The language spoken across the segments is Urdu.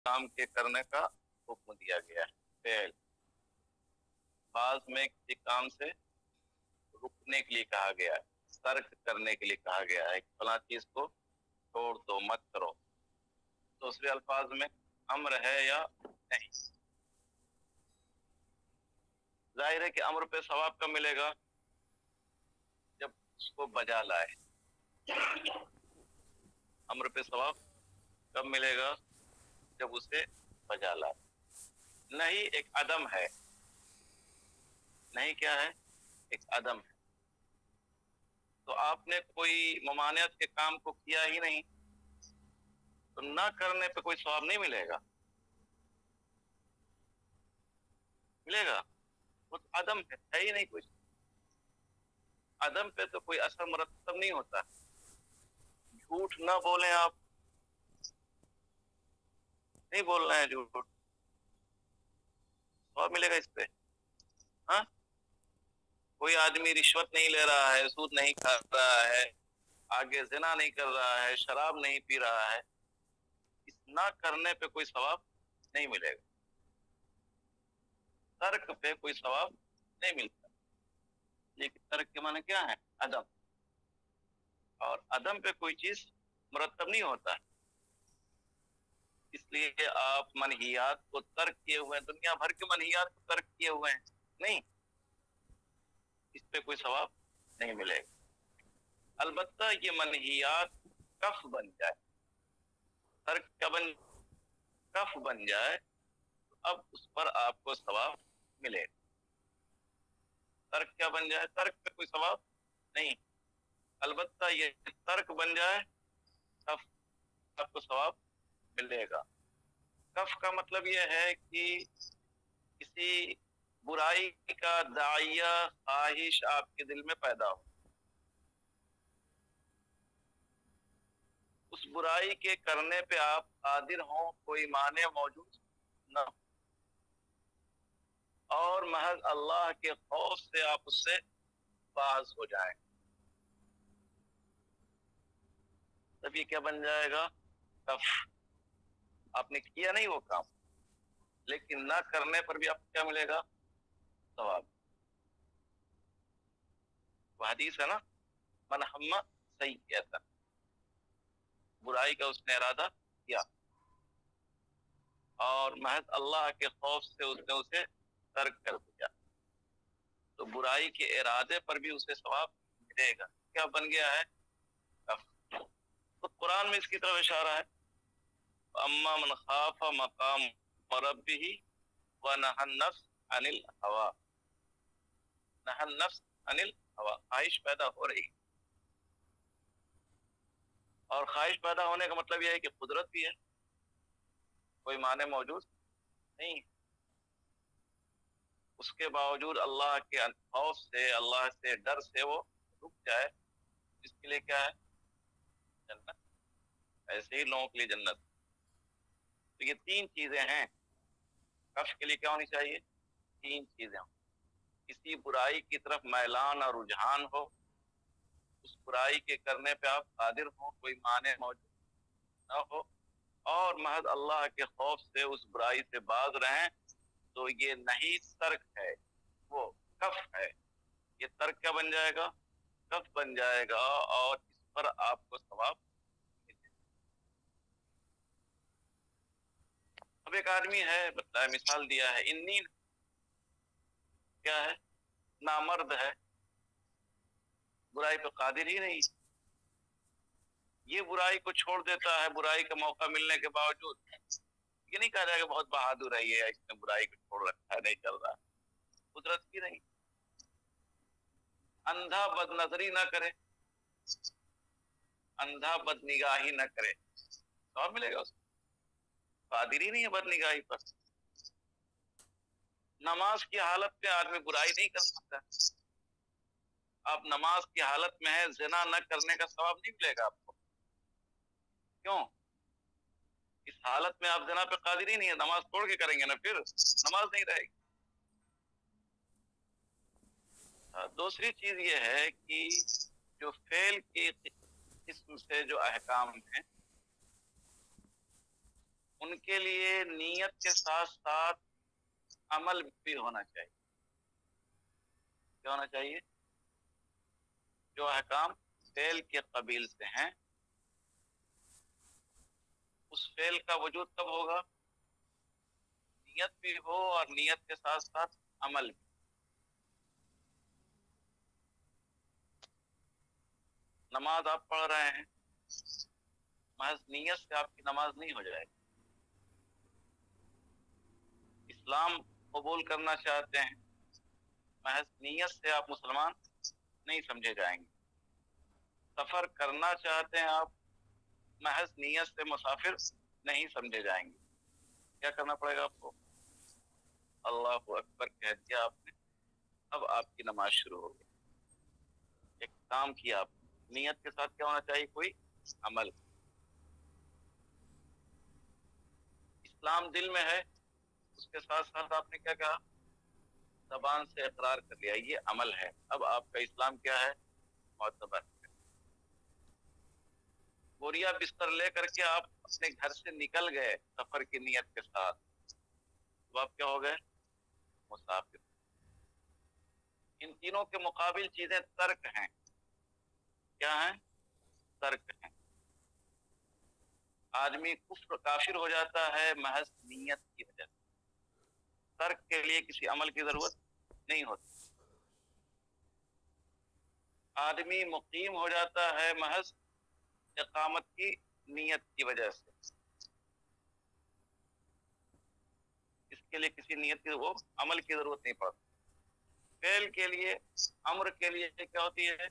کام کے کرنے کا حکم دیا گیا ہے. فعل بعض میں کسی کام سے رکنے کے لیے کہا گیا ہے، ترک کرنے کے لیے کہا گیا ہے، فلاں چیز کو چھوڑ دو، مت کرو. دوسرے الفاظ میں امر ہے یا نہیں. ظاہر ہے کہ امر پہ ثواب کب ملے گا؟ جب اس کو بجا لائے. امر پہ ثواب کب ملے گا؟ جب اسے بجا لائے. نہیں ایک عدم ہے، نہیں کیا ہے؟ ایک عدم ہے. تو آپ نے کوئی ممانعت کے کام کو کیا ہی نہیں، تو نہ کرنے پہ کوئی ثواب نہیں ملے گا. ملے گا؟ وہ تو عدم ہے ہی نہیں کچھ. عدم پہ تو کوئی اثر مرتب نہیں ہوتا. جھوٹ نہ بولیں، آپ نہیں بول رہے ہیں جھوٹ، ثواب ملے گا اس پہ. ہاں، کوئی آدمی رشوت نہیں لے رہا ہے، سود نہیں کھا رہا ہے، آگے زنا نہیں کر رہا ہے، شراب نہیں پی رہا ہے، اس نہ کرنے پہ کوئی ثواب نہیں ملے گا. ترک پہ کوئی ثواب نہیں ملتا. لیکن ترک کے معنی کیا ہے؟ عدم. اور عدم پہ کوئی چیز مرتب نہیں ہوتا. اس لیے آپ منہیات کو ترک کیے ہوئے ہیں، دنیا بھر کے منہیات کو ترک کیے ہوئے ہیں، نہیں، اس پہ کوئی ثواب نہیں ملے گا. البتہ یہ منہیات کف بن جائے، ترک کا کف بن جائے، تو اب اس پر آپ کو ثواب ملے گا. ترک کیا بن جائے؟ ترک پہ کوئی ثواب نہیں. البتہ یہ ترک بن جائے، کف، آپ کو ثواب ملے گا. کف کا مطلب یہ ہے کہ کسی برائی کا داعیہ خواہش آپ کے دل میں پیدا ہو، اس برائی کے کرنے پہ آپ قادر ہوں، کوئی مانع موجود نہ ہو، اور محض اللہ کے خوف سے آپ اس سے باز ہو جائیں. تب یہ کیا بن جائے گا؟ کف. آپ نے کیا نہیں وہ کام، لیکن نہ کرنے پر بھی آپ کو کیا ملے گا؟ ثواب. وہ حدیث ہے نا، من ہم سیئۃ، برائی کا اس نے ارادہ کیا اور محض اللہ کے خوف سے اس نے اسے ترک کر دیا، تو برائی کے ارادے پر بھی اسے ثواب ملے گا. کیا بن گیا ہے؟ کف. تو قرآن میں اس کی طرف اشارہ ہے، اما من خاف مقام ربہ ونہى النفس عن الہوى. نہى النفس عن الہوى، خواہش پیدا ہو رہی، اور خواہش پیدا ہونے کا مطلب یہ ہے کہ قدرت بھی ہے، کوئی معنی موجود نہیں. اس کے باوجود اللہ کے خوف سے، اللہ سے ڈر سے وہ رک جائے، اس کے لیے کیا ہے؟ جنت. ایسے ہی لوگوں کے لیے جنت. تو یہ تین چیزیں ہیں. کف کے لیے کیا ہونی چاہیے؟ تین چیزیں ہوں. کسی برائی کی طرف میلان اور رجحان ہو، اس برائی کے کرنے پہ آپ قادر ہوں، کوئی مانع موجود نہ ہو، اور محض اللہ کے خوف سے اس برائی سے باز رہیں. تو یہ نہیں ترک ہے، وہ کف ہے. یہ ترک کیا بن جائے گا؟ کف بن جائے گا، اور اس پر آپ کو ثواب ملے گا. اب ایک آدمی ہے، بتایا، مثال دیا ہے، انی کیا ہے؟ نامرد ہے، برائی پہ قادر ہی نہیں، یہ برائی کو چھوڑ دیتا ہے برائی کا موقع ملنے کے باوجود. یہ نہیں کہا جائے گا بہت بہادر ہے یہ، اس نے برائی کو چھوڑ رکھا ہے، نہیں کر رہا. قدرت کی نہیں. اندھا بد نظری نہ کرے، اندھا بد نگاہی نہ کرے، ثواب ملے گا اس کو. قادر ہی نہیں ہے بد نگاہی پر. نماز کی حالت میں آدمی برائی نہیں کر سکتا. آپ نماز کی حالت میں ہے، زنا نہ کرنے کا ثواب نہیں ملے گا آپ کو. کیوں؟ اس حالت میں آپ زنا پہ قادر ہی نہیں ہے. نماز توڑ کے کریں گے نا، پھر نماز نہیں رہے گی. دوسری چیز یہ ہے کہ جو فعل کی قسم سے جو احکام ہیں، ان کے لیے نیت کے ساتھ ساتھ عمل بھی ہونا چاہیے. کیا ہونا چاہیے؟ جو احکام فعل کے قبیل سے ہیں اس فعل کا وجود کب ہوگا؟ نیت بھی ہو اور نیت کے ساتھ ساتھ عمل بھی. نماز آپ پڑھ رہے ہیں، محض نیت سے آپ کی نماز نہیں ہو جائے گی. اسلام قبول کرنا چاہتے ہیں، محض نیت سے آپ مسلمان نہیں سمجھے جائیں گے. سفر کرنا چاہتے ہیں آپ، محض نیت سے مسافر نہیں سمجھے جائیں گے. کیا کرنا پڑے گا آپ کو؟ اللہ اکبر کہہ دیا آپ نے، اب آپ کی نماز شروع ہو گئی. ایک کام کیا آپ، نیت کے ساتھ کیا ہونا چاہیے؟ کوئی عمل. اسلام دل میں ہے، اس کے ساتھ ساتھ آپ نے کیا کہا؟ زبان سے اقرار کر لیا، یہ عمل ہے. اب آپ کا اسلام کیا ہے؟ معتبر. بوریا بستر لے کر کے آپ اپنے گھر سے نکل گئے سفر کی نیت کے ساتھ، تو آپ کیا ہو گئے؟ مسافر. ان تینوں کے مقابل چیزیں ترک ہیں. کیا ہیں؟ ترک ہیں. آدمی کفر کافر ہو جاتا ہے محض نیت کی وجہ سے. ترک کے لیے کسی عمل کی ضرورت نہیں ہوتی. آدمی مقیم ہو جاتا ہے محض اقامت کی نیت کی وجہ سے. اس کے لیے کسی نیت کی وہ عمل کی ضرورت نہیں پڑتی. فعل کے لیے، امر کے لیے کیا ہوتی ہے؟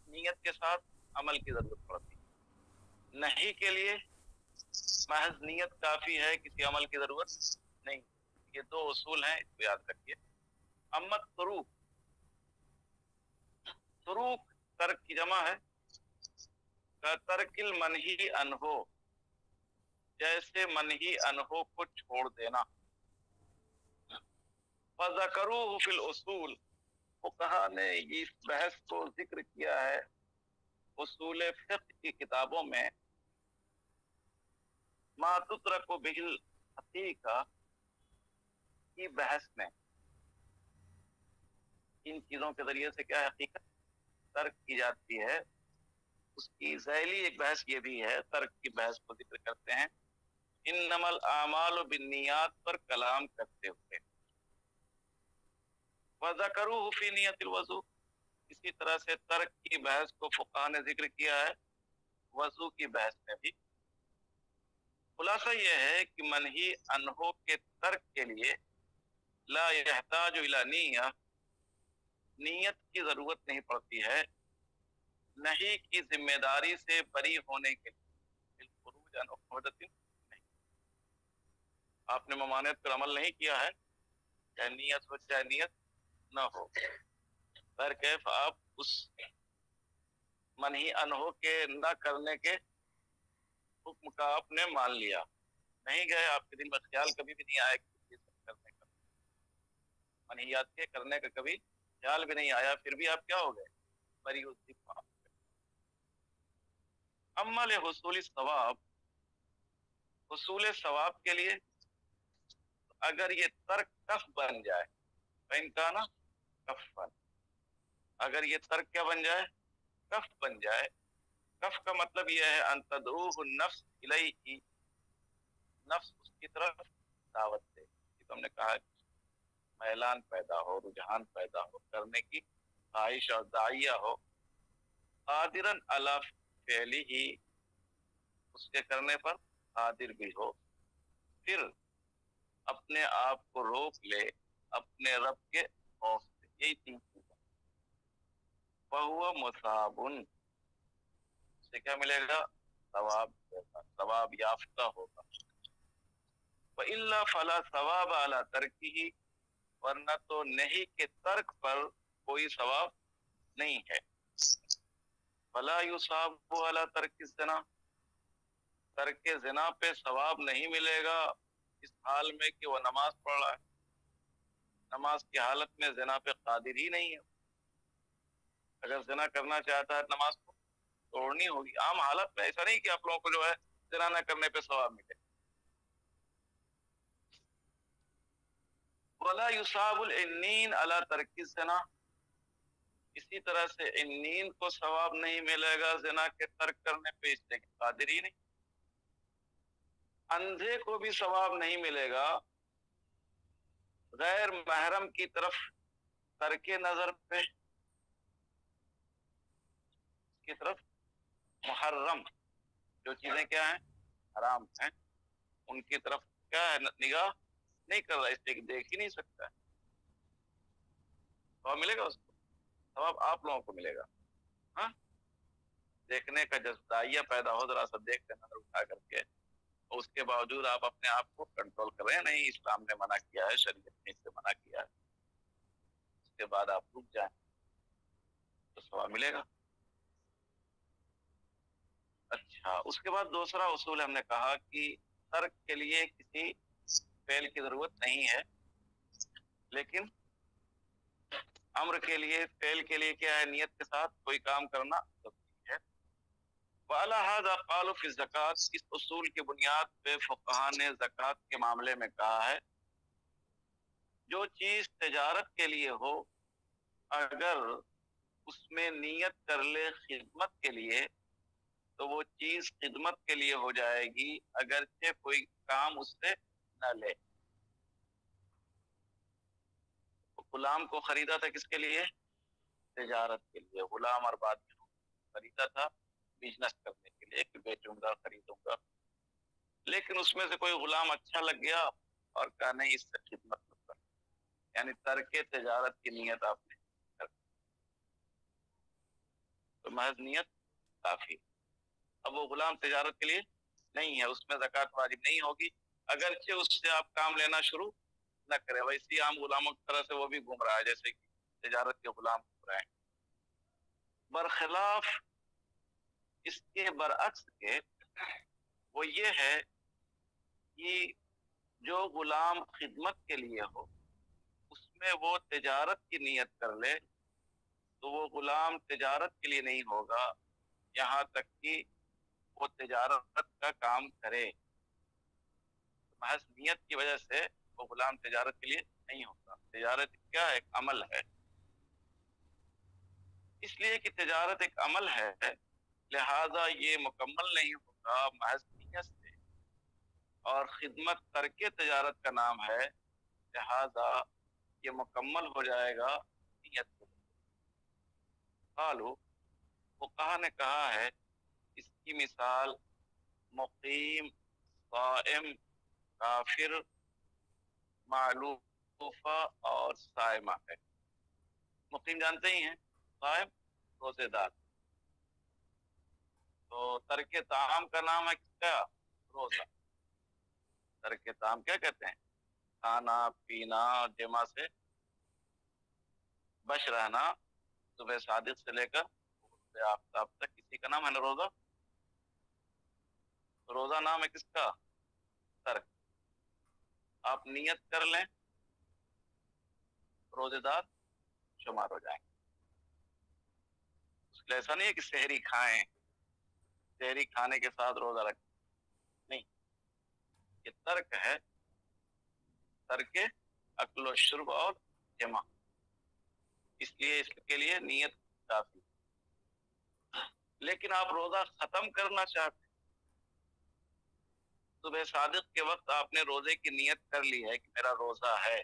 نیت کے ساتھ عمل کی ضرورت پڑتی ہے. نہیں کے لیے محض نیت کافی ہے، کسی عمل کی ضرورت نہیں. یہ دو اصول ہیں، اس کو یاد رکھیے. امت تروک، تروک ترک کی جمع ہے. ترک المنہی عنہ، جیسے منہی عنہ کو چھوڑ دینا. فذکروہ فی الاصول، فقہا نے اس بحث کو ذکر کیا ہے اصول فقہ کی کتابوں میں. ما تترک بہ الحقیقہ کی بحث میں. ان چیزوں کے ذریعے سے کیا حقیقت ترک کی جاتی ہے، اس کی ذیلی ایک بحث یہ بھی ہے. ترک کی بحث کو ذکر کرتے ہیں انما الاعمال بالنیات پر کلام کرتے ہوئے. وذکروہ فی نیت الوضو، اسی طرح سے ترک کی بحث کو فقہا نے ذکر کیا ہے وضو کی بحث میں بھی. خلاصہ یہ ہے کہ منہی عنہ کے ترک کے لیے لا یحتاج الی نیہ، نیت کی ضرورت نہیں پڑتی ہے. نہیں کی ذمہ داری سے بری ہونے کے لیے بالخروج عن عقودۃ نہیں. آپ نے ممانعت پر عمل نہیں کیا ہے، چاہے نیت ہو چاہے نیت نہ ہو. پر کیف آپ اس منہی عنہ کے نہ کرنے کے حکم کا آپ نے مان لیا، نہیں گئے، آپ کے دل میں خیال کبھی بھی نہیں آیا کہ یہ سب کرنے کا، منہیات کے کرنے کا کبھی خیال بھی نہیں آیا، پھر بھی آپ کیا ہو گئے؟ بری الذمہ. اما لحصول الثواب، حصول ثواب کے لیے اگر یہ ترک کف بن جائے، فإن کان کفا، اگر یہ ترک کیا بن جائے؟ کف بن جائے. کف کا مطلب یہ ہے ان تدعوہ النفس الیہ، نفس اس کی طرف دعوت دے. یہ تو ہم نے کہا میلان پیدا ہو، رجحان پیدا ہو، کرنے کی خواہش اور داعیہ ہو. قادرا علی فعلہ، اس کے کرنے پر قادر بھی ہو، پھر اپنے آپ کو روک لے اپنے رب کے خوف سے. یہی تین چیزیں. فہو مثاب، سے کیا ملے گا؟ ثواب، ثواب یافتہ ہوگا. وَإِلَّا فَلَا ثَوَابَ عَلَى تَرْكِهِ، ورنہ تو نہیں کے ترک پر کوئی ثواب نہیں ہے. فَلَا يُصَابُ عَلَى تَرْكِ الزِّنَا، ترک زنا پہ ثواب نہیں ملے گا اس حال میں کہ وہ نماز پڑھ رہا ہے. نماز کی حالت میں زنا پہ قادر ہی نہیں ہے. اگر زنا کرنا چاہتا ہے نماز کو توڑنی ہوگی. عام حالت میں ایسا نہیں کہ آپ لوگوں کو جو ہے زنا نہ کرنے پہ ثواب ملے. ولا یصاب العنین علی ترک الزنا، اسی طرح سے عنین کو ثواب نہیں ملے گا زنا کے ترک کرنے پہ، اس لیے قادر ہی نہیں۔ اندھے کو بھی ثواب نہیں ملے گا غیر محرم کی طرف ترک نظر پہ، کی طرف محرم جو چیزیں کیا ہیں حرام ہیں ان کی طرف کیا ہے نگاہ نہیں کر رہا، اس لیے دیکھ ہی نہیں سکتا ہے، ثواب ملے گا اس کو، ثواب آپ لوگوں کو ملے گا۔ ہاں، دیکھنے کا جذبہ پیدا ہو، ذرا سا دیکھ کر نظر اٹھا کر کے، اور اس کے باوجود آپ اپنے آپ کو کنٹرول کر رہے ہیں، نہیں اسلام نے منع کیا ہے، شریعت نے اس سے منع کیا ہے، اس کے بعد آپ رک جائیں تو ثواب ملے گا۔ اچھا، اس کے بعد دوسرا اصول ہم نے کہا کہ ترک کے لیے کسی فعل کی ضرورت نہیں ہے، لیکن امر کے لیے، فعل کے لیے کیا ہے، نیت کے ساتھ کوئی کام کرنا ضروری ہے۔ وعلی ھذا قالوا فی الزکوٰۃ، اس اصول کی بنیاد پہ فقہا نے زکوٰۃ کے معاملے میں کہا ہے جو چیز تجارت کے لیے ہو، اگر اس میں نیت کر لے خدمت کے لیے تو وہ چیز خدمت کے لیے ہو جائے گی، اگرچہ کوئی کام اس سے نہ لے۔ غلام کو خریدا تھا کس کے لیے؟ تجارت کے لیے، غلام اور بعد میں خریدا تھا بزنس کرنے کے لیے کہ بیچوں گا خریدوں گا، لیکن اس میں سے کوئی غلام اچھا لگ گیا اور کہا نہیں اس سے خدمت مت کر، یعنی ترک تجارت کی نیت آپ نے کر، تو محض نیت کافی۔ اب وہ غلام تجارت کے لیے نہیں ہے، اس میں زکوٰۃ واجب نہیں ہوگی، اگرچہ اس سے آپ کام لینا شروع نہ کرے، ویسے عام غلاموں کی طرح سے وہ بھی گھوم رہا ہے جیسے کہ تجارت کے غلام گھوم رہے ہیں۔ برخلاف اس کے برعکس کے وہ یہ ہے کہ جو غلام خدمت کے لیے ہو اس میں وہ تجارت کی نیت کر لے تو وہ غلام تجارت کے لیے نہیں ہوگا یہاں تک کہ وہ تجارت کا کام کرے، محض نیت کی وجہ سے وہ غلام تجارت کے لیے نہیں ہوتا۔ تجارت کیا ہے؟ ایک عمل ہے، اس لیے کہ تجارت ایک عمل ہے لہذا یہ مکمل نہیں ہوگا محض نیت سے، اور خدمت ترک تجارت کا نام ہے لہذا یہ مکمل ہو جائے گا نیت سے۔ قالو، فقہا نے کہا ہے اس کی مثال مقیم، صائم، کافر، معلوفہ اور صائمہ ہے۔ مقیم جانتے ہی ہیں، صائم روزے دار، تو ترک طعام کا نام ہے کس کا؟ روزہ۔ ترک طعام کیا کہتے ہیں؟ کھانا پینا، جمع سے بچ رہنا، صبح صادق سے لے کر غروب آفتاب تک، کسی کا نام ہے نا روزہ۔ روزہ نام ہے کس کا؟ ترک۔ آپ نیت کر لیں روزے دار شمار ہو جائیں گے۔ اس لیے ایسا نہیں ہے کہ سحری کھائیں، سحری کھانے کے ساتھ روزہ رکھیں، نہیں، یہ ترک ہے، ترک اکل و شرب اور جمع، اس لیے اس کے لیے نیت کافی۔ لیکن آپ روزہ ختم کرنا چاہتے ہیں، صبح صادق کے وقت آپ نے روزے کی نیت کر لی ہے کہ میرا روزہ ہے،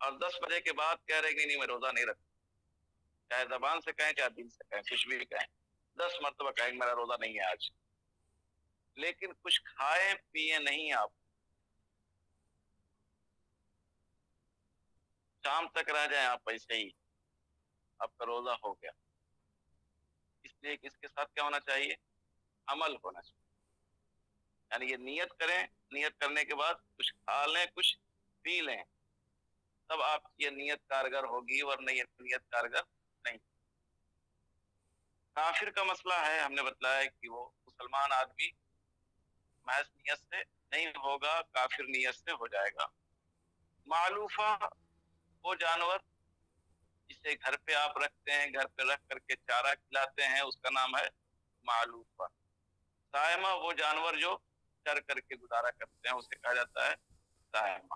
اور 10 بجے کے بعد کہہ رہے کہ نہیں میں روزہ نہیں رکھتا، چاہے زبان سے کہیں چاہے دل سے کہیں، کچھ بھی کہیں، 10 مرتبہ کہیں میرا روزہ نہیں ہے آج، لیکن کچھ کھائے پیے نہیں، آپ شام تک رہ جائیں آپ ایسے ہی، آپ کا روزہ ہو گیا۔ اس لیے کہ اس کے ساتھ کیا ہونا چاہیے؟ عمل ہونا چاہیے، یعنی یہ نیت کریں، نیت کرنے کے بعد کچھ کھا لیں کچھ پی لیں، تب آپ کی یہ نیت کارگر ہوگی، ورنہ یہ نیت کارگر نہیں۔ کافر کا مسئلہ ہے، ہم نے بتلایا کہ وہ مسلمان آدمی محض نیت سے نہیں ہوگا، کافر نیت سے ہو جائے گا۔ معلوفہ وہ جانور جسے گھر پہ آپ رکھتے ہیں، گھر پہ رکھ کر کے چارہ کھلاتے ہیں، اس کا نام ہے معلوفہ۔ صائمہ وہ جانور جو چر کر کے گزارا کرتے ہیں، اسے کہا جاتا ہے صائمہ۔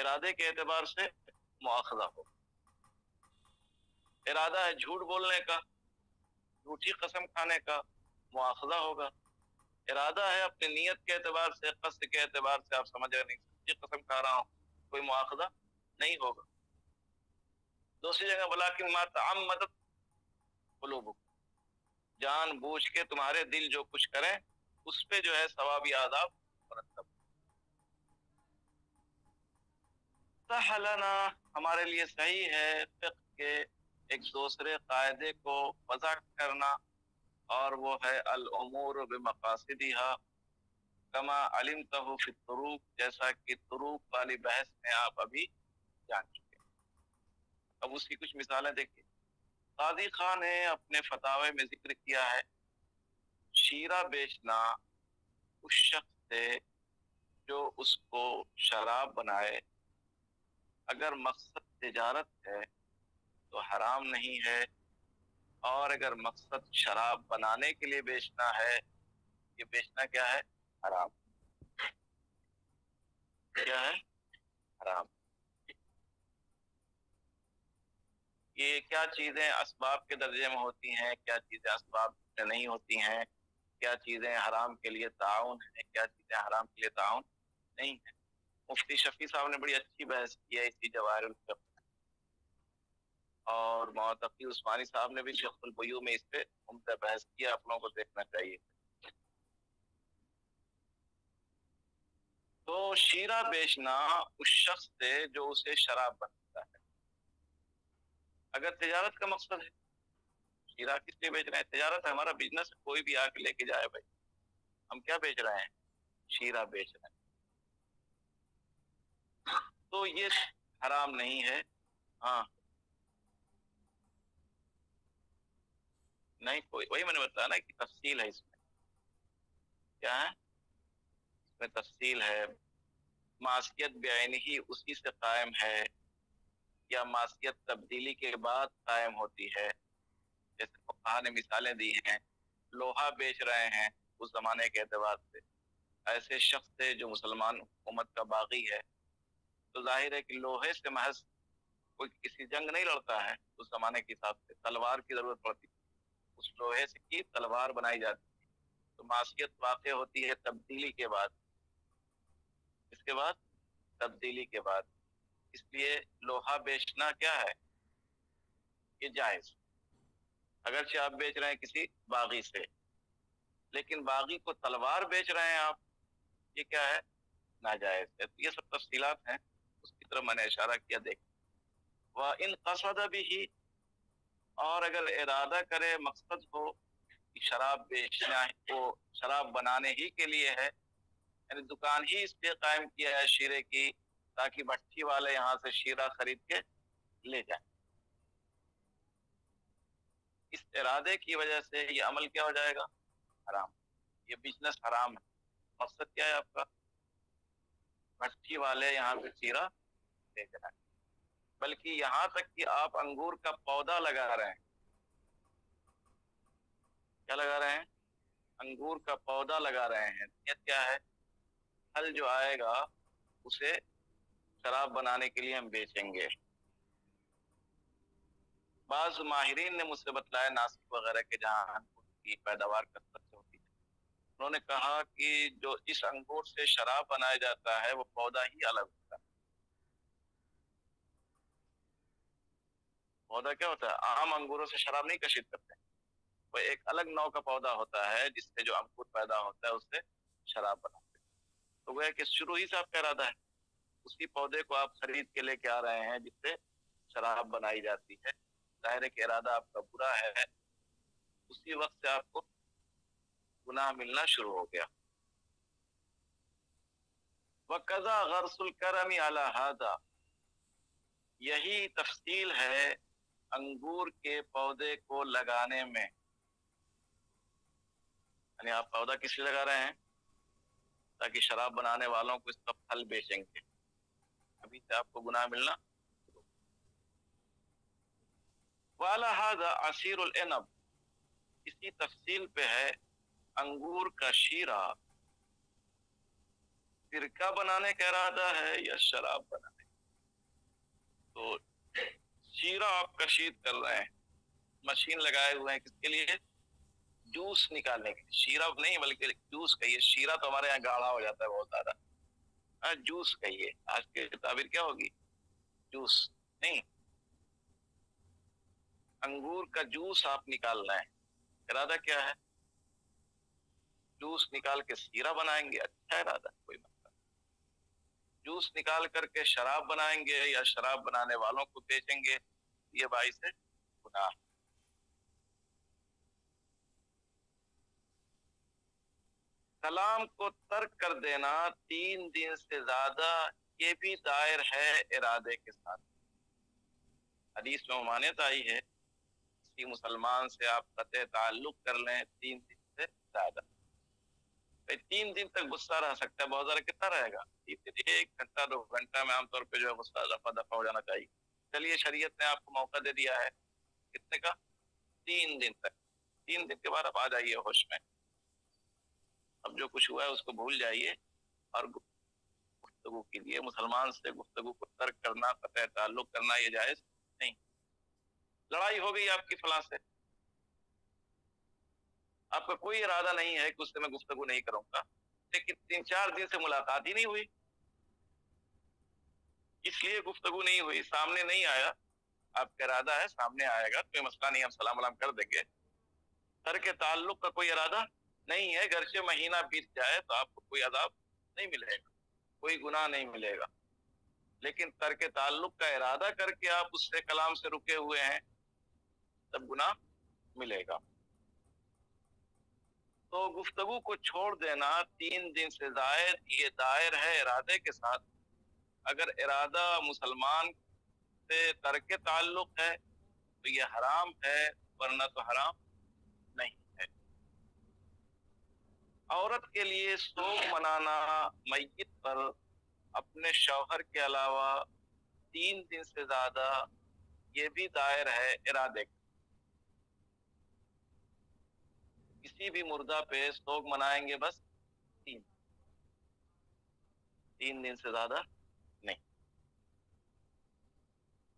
ارادے کے اعتبار سے مواخذہ ہو. ارادہ ہے جھوٹ بولنے کا، جھوٹی قسم کھانے کا، مواخذہ ہوگا. ارادہ ہے اپنی نیت کے اعتبار سے، قصد کے اعتبار سے آپ سمجھ رہے نہیں سچی قسم کھا رہا ہوں، کوئی مواخذہ نہیں ہوگا. دوسری جگہ ولیکن ما تعمدت قلوبکم، جان بوجھ کے تمہارے دل جو کچھ کریں اس پہ جو ہے ثوابی آداب مرتب. صح لنا، ہمارے لیے صحیح ہے فقہ کے ایک دوسرے قاعدے کو وضع کرنا، اور وہ ہے الامور بمقاصدها کما علمتہ فی الطروق، جیسا کہ طروق والی بحث میں آپ ابھی جان چکے. اب اس کی کچھ مثالیں دیکھیے. قاضی خان نے اپنے فتاوی میں ذکر کیا ہے شیرہ بیچنا اس شخص سے جو اس کو شراب بنائے، اگر مقصد تجارت ہے تو حرام نہیں ہے، اور اگر مقصد شراب بنانے کے لیے بیچنا ہے، یہ بیچنا کیا ہے؟ حرام. کیا ہے؟ حرام. یہ کیا چیزیں اسباب کے درجے میں ہوتی ہیں، کیا چیزیں اسباب میں نہیں ہوتی ہیں، کیا چیزیں حرام کے لیے تعاون ہے، کیا چیزیں حرام کے لیے تعاون نہیں ہے. مفتی شفیع صاحب نے بڑی اچھی بحث کی ہے اسی جواہر الفقہ، اور موتقی عثمانی صاحب نے بھی شیخ البیوع میں اس پہ عمدہ بحث کیا، آپ لوگوں کو دیکھنا چاہیے. تو شیرہ بیچنا اس شخص سے جو اسے شراب بناتا ہے، اگر تجارت کا مقصد ہے، شیرہ کس لیے بیچ رہے ہیں؟ تجارت ہے، ہمارا بزنس، کوئی بھی آ کے لے کے جائے بھائی، ہم کیا بیچ رہے ہیں؟ شیرہ بیچ رہے ہیں. تو یہ حرام نہیں ہے. ہاں نہیں، کوئی، وہی میں نے بتایا نا کہ تفصیل ہے اس میں. کیا ہے اس میں؟ تفصیل ہے. معصیت بعین ہی اسی سے قائم ہے، یا معصیت تبدیلی کے بعد قائم ہوتی ہے. جیسے فقہا نے مثالیں دی ہیں، لوہا بیچ رہے ہیں اس زمانے کے اعتبار سے، ایسے شخص سے جو مسلمان حکومت کا باغی ہے، تو ظاہر ہے کہ لوہے سے محض کوئی کسی جنگ نہیں لڑتا ہے. اس زمانے کے حساب سے تلوار کی ضرورت پڑتی، اس لوہے سے کی تلوار بنائی جاتی. تو معصیت واقع ہوتی ہے تبدیلی کے بعد. اس کے بعد تبدیلی کے بعد. اس لیے لوہا بیچنا کیا ہے؟ یہ جائز. اگرچہ آپ بیچ رہے ہیں کسی باغی سے، لیکن باغی کو تلوار بیچ رہے ہیں آپ، یہ کیا ہے؟ ناجائز ہے. یہ سب تفصیلات ہیں، اس کی طرف میں نے اشارہ کیا. دیکھ وَإِنْ قَصَدَ بِهِ، اور اگر ارادہ کرے، مقصد ہو کہ شراب بیچنا ہے، وہ شراب بنانے ہی کے لیے ہے، یعنی دکان ہی اس لیے قائم کیا ہے شیرے کی تاکہ بھٹی والے یہاں سے شیرہ خرید کے لے جائیں. اس ارادے کی وجہ سے یہ عمل کیا ہو جائے گا؟ حرام. یہ بزنس حرام ہے. مقصد کیا ہے آپ کا؟ بھٹی والے یہاں سے شیرہ لے جائیں. بلکہ یہاں تک کہ آپ انگور کا پودا لگا رہے ہیں. کیا لگا رہے ہیں؟ انگور کا پودا لگا رہے ہیں. نیت کیا ہے؟ پھل جو آئے گا اسے شراب بنانے کے لیے ہم بیچیں گے. بعض ماہرین نے مجھ سے بتلایا ناسک وغیرہ کے جہاں انگور کی پیداوار کثرت سے ہوتی ہے، انہوں نے کہا کہ جو اس انگور سے شراب بنایا جاتا ہے وہ پودا ہی الگ ہوتا ہے. پودا کیا ہوتا ہے؟ عام انگوروں سے شراب نہیں کشید کرتے، وہ ایک الگ نوع کا پودا ہوتا ہے جس سے جو انگور پیدا ہوتا ہے اس سے شراب بناتے ہیں. تو وہ کہ شروع ہی سے آپ کا ارادہ ہے، اسی پودے کو آپ خرید کے لے کے آ رہے ہیں جس سے شراب بنائی جاتی ہے. ظاہر ہے کہ ارادہ آپ کا برا ہے، اسی وقت سے آپ کو گناہ ملنا شروع ہو گیا. وَقَضَى غَرْسُ الْكَرَمِ عَلَى هَذَا، یہی تفصیل ہے انگور کے پودے کو لگانے میں. یعنی آپ پودا کس لیے لگا رہے ہیں؟ تاکہ شراب بنانے والوں کو اس کا پھل بیچیں گے. ابھی سے آپ کو گناہ ملنا. وَعَلَى هَذَا عَصِيرُ الْعِنَبِ، اسی تفصیل پہ ہے انگور کا شیرہ سرکہ بنانے کا ارادہ ہے یا شراب بنانے. تو شیرہ آپ کشید کر رہے ہیں، مشین لگائے ہوئے ہیں کس کے لیے؟ جوس نکالنے کے لیے. شیرہ نہیں بلکہ جوس کہیے، شیرہ تو ہمارے یہاں گاڑھا ہو جاتا ہے بہت زیادہ. ہاں جوس کہیے، آج کی تعبیر کیا ہوگی؟ جوس. نہیں، انگور کا جوس آپ نکال رہے ہیں، ارادہ کیا ہے؟ جوس نکال کے شیرہ بنائیں گے، اچھا ارادہ، کوئی مسئلہ. جوس نکال کر کے شراب بنائیں گے یا شراب بنانے والوں کو بیچیں گے، یہ باعث ہے گناہ. کلام کو ترک کر دینا 3 دن سے زیادہ، یہ بھی دائر ہے ارادے کے ساتھ. حدیث میں ممانعت آئی ہے کسی مسلمان سے آپ قطع تعلق کر لیں 3 دن سے زیادہ. 3 دن تک غصہ رہ سکتا ہے، بہت زیادہ کتنا رہے گا؟ 1 گھنٹہ 2 گھنٹہ میں عام طور پہ جو ہے غصہ دفع دفع ہو جانا چاہیے. چلیے شریعت نے آپ کو موقع دے دیا ہے کتنے کا؟ 3 دن تک. 3 دن کے بعد آپ آ جائیے ہوش میں، اب جو کچھ ہوا ہے اس کو بھول جائیے اور گفتگو کے لیے مسلمان سے گفتگو کو ترک کرنا، قطع تعلق کرنا یہ جائز نہیں. لڑائی ہو گئی آپ کی فلاں سے، آپ کا کوئی ارادہ نہیں ہے کہ اس سے میں گفتگو نہیں کروں گا، لیکن 3-4 دن سے ملاقات ہی نہیں ہوئی، اس لیے گفتگو نہیں ہوئی، سامنے نہیں آیا. آپ کا ارادہ ہے سامنے آئے گا، کوئی مسئلہ نہیں، ہم سلام علام کر دیں گے. ترک تعلق کا کوئی ارادہ نہیں ہے، گھر سے مہینہ بیت جائے تو آپ کو کوئی عذاب نہیں ملے گا، کوئی گناہ نہیں ملے گا. لیکن ترک تعلق کا ارادہ کر کے آپ اس سے کلام سے رکے ہوئے ہیں تب گناہ ملے گا. تو گفتگو کو چھوڑ دینا 3 دن سے زائد یہ دائر ہے ارادے کے ساتھ. اگر ارادہ مسلمان سے ترک تعلق ہے تو یہ حرام ہے، ورنہ تو حرام نہیں ہے. عورت کے لیے سوگ منانا میت پر اپنے شوہر کے علاوہ 3 دن سے زیادہ، یہ بھی دائر ہے ارادے کا. کسی بھی مردہ پہ سوگ منائیں گے بس 3 دن سے زیادہ نہیں.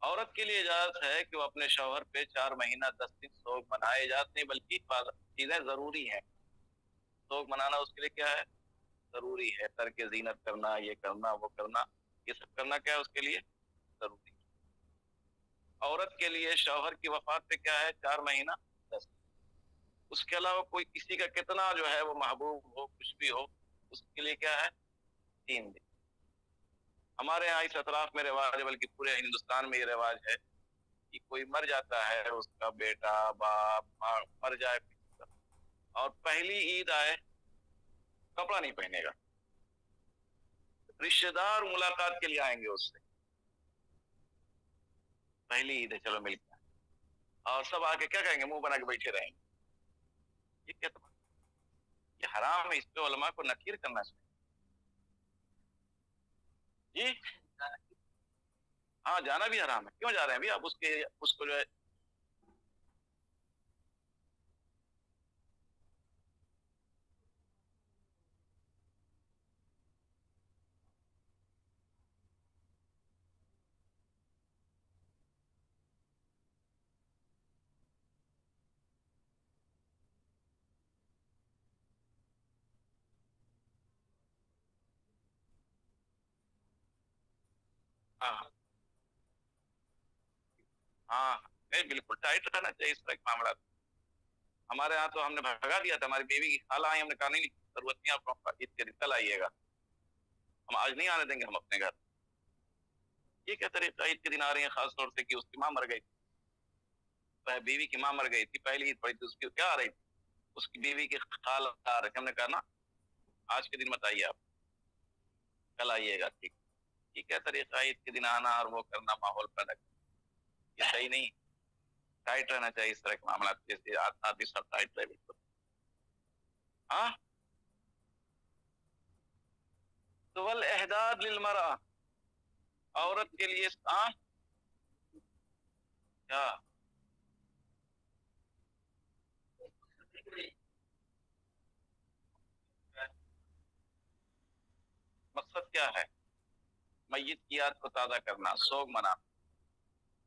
عورت کے لیے اجازت ہے کہ وہ اپنے شوہر پہ 4 مہینہ 10 دن سوگ منائے، اجازت نہیں بلکہ چیزیں ضروری ہیں. سوگ منانا اس کے لیے کیا ہے؟ ضروری ہے. ترک زینت کرنا، یہ کرنا وہ کرنا، یہ سب کرنا کیا ہے اس کے لیے؟ ضروری. عورت کے لیے شوہر کی وفات پہ کیا ہے؟ 4 مہینہ 10 دن. اس کے علاوہ کوئی کسی کا کتنا جو ہے وہ محبوب ہو، کچھ بھی ہو، اس کے لیے کیا ہے؟ 3 دن. ہمارے یہاں اس اطراف میں رواج ہے، بلکہ پورے ہندوستان میں یہ رواج ہے کہ کوئی مر جاتا ہے، اس کا بیٹا باپ مر جائے اور پہلی عید آئے کپڑا نہیں پہنے گا. رشتہ دار ملاقات کے لیے آئیں گے اس سے، پہلی عید ہے چلو ملتے ہیں، اور سب آ کے کیا کہیں گے؟ منہ بنا کے بیٹھے رہیں گے. یہ کیا تمہارا؟ یہ حرام ہے، اس پہ علماء کو نکیر کرنا چاہیے. جی ہاں جانا بھی حرام ہے. کیوں جا رہے ہیں ابھی آپ اس کو جو ہے؟ ہاں ہاں نہیں، بالکل ٹائٹ رہنا چاہیے اس طرح کے معاملات. ہمارے یہاں تو ہم نے بھگا دیا تھا، ہماری بیوی کی خالہ آئی، ہم نے کہا نہیں ضرورت نہیں، آپ عید کے دن کل آئیے گا، ہم آج نہیں آنے دیں گے ہم اپنے گھر. یہ کیا طریقہ؟ عید کے دن آ رہی ہیں، خاص طور سے کہ اس کی ماں مر گئی تھی، بیوی کی ماں مر گئی تھی، پہلی عید پڑی تھی، اس کی کیا آ رہی تھی؟ اس کی بیوی کی خالہ آ رہی تھی. ہم نے کہا نا آج کے دن مت آئیے، آپ کل آئیے گا. ٹھیک. یہ کیا طریقہ؟ عید کے دن آنا اور وہ کرنا، ماحول پیدا کرنا، یہ صحیح نہیں. ٹائٹ رہنا چاہیے اس طرح کے معاملات، جیسے آدمی سب ٹائٹ رہے. بالکل. ہاں تو والاحداد للمرأة، عورت کے لیے ہاں کیا مقصد کیا ہے؟ میت کی یاد کو تازہ کرنا، سوگ منانا.